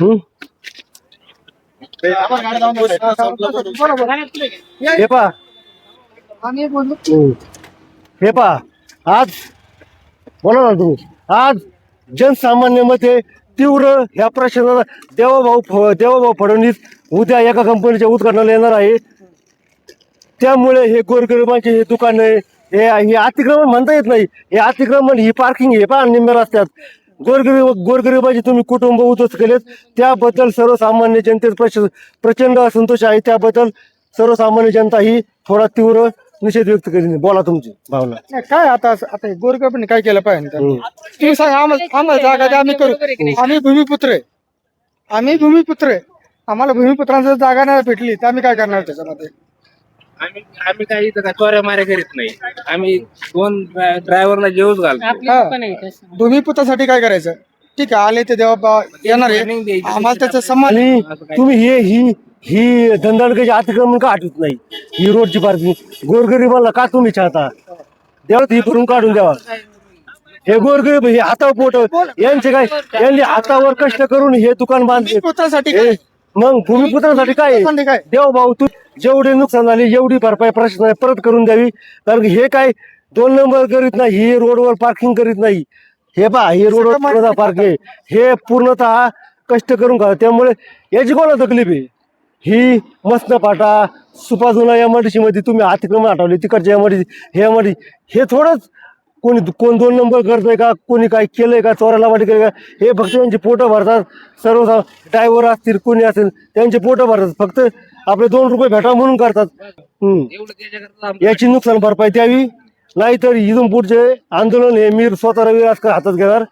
हम्म? हे पहा हे पहा आज बोला ना तुम्ही आज जनसामान्यामध्ये तीव्र ह्या प्रश्नाला देवाभाऊ फडणवीस उद्या एका कंपनीच्या उद्घाटनाला येणार आहे. त्यामुळे हे गोरगरिबांचे हे दुकान आहे हे अतिक्रमण म्हणता येत नाही. हे अतिक्रमण ही पार्किंग हे पहा निम्म्या रस्त्यात गोरगरिबाचे तुम्ही कुटुंब उद्ध्वस्त केलेत. त्याबद्दल सर्वसामान्य जनतेत प्रचंड असंतोष आहे. त्याबद्दल सर्वसामान्य जनता ही थोडा तीव्र निषेध व्यक्त करीन. बोला तुमची भावना. नाही, काय आता गोरगरिबांनी काय केलं पाहिजे तुम्ही सांगा. आम्हाला जागा द्या, आम्ही करू. आम्ही भूमिपुत्र आहे. आम्हाला भूमिपुत्रांना जर जागा नाही भेटली तर आम्ही काय करणार त्याच्यामध्ये. आम्ही काही इथं चोऱ्या माऱ्या करीत नाही. आम्ही 2 ड्रायव्हरला जेवूच घालतो. भूमिपुत्रासाठी काय करायचं. ठीक आहे, आले ते देवा येणार आहे, आम्हाला त्याचा सन्मान. आणि तुम्ही ही धंदाडकीचे अतिक्रमण का हटवत नाही. ही रोडची पार्किंग गोरगरिबाला का तुम्ही चाहता. द्यावं ही भरून काढून द्यावा. हे गोरगरीब हे हातावर पोट यांचे काय यांनी हातावर कष्ट करून हे दुकान बांधले. भूमिपुत्रासाठी मग भूमिपुत्रांसाठी काय काय देव भाऊ तू जेवढे नुकसान झाले एवढी भरपाई प्रशासनाने परत करून द्यावी. कारण हे काय 2 नंबर करीत नाही. ही रोडवर पार्किंग करीत नाही. हे पहा हे रोडवर पार्किंग हे पूर्णतः कष्ट करून खा. त्यामुळे याची कोणा तकलीफ आहे. ही मसना पाटा सुपाजुना एमआयडीसी मध्ये तुम्ही अतिक्रमण हटवले. तिकडच्या एमआयडीसी हे थोडंच कोण 2 नंबर करतोय का कोणी काय केलंय का चोराला वाटी केलं का. हे फक्त त्यांचे पोटं भरतात. सर्व ड्रायव्हर असतील कोणी असेल त्यांचे पोटं भरतात. फक्त आपले 2 रुपये भेटा म्हणून करतात. याची नुकसान भरपाई द्यावी. नाहीतर इथून पुढचे आंदोलन हे मी स्वतः रवी राजकर हातात घेणार.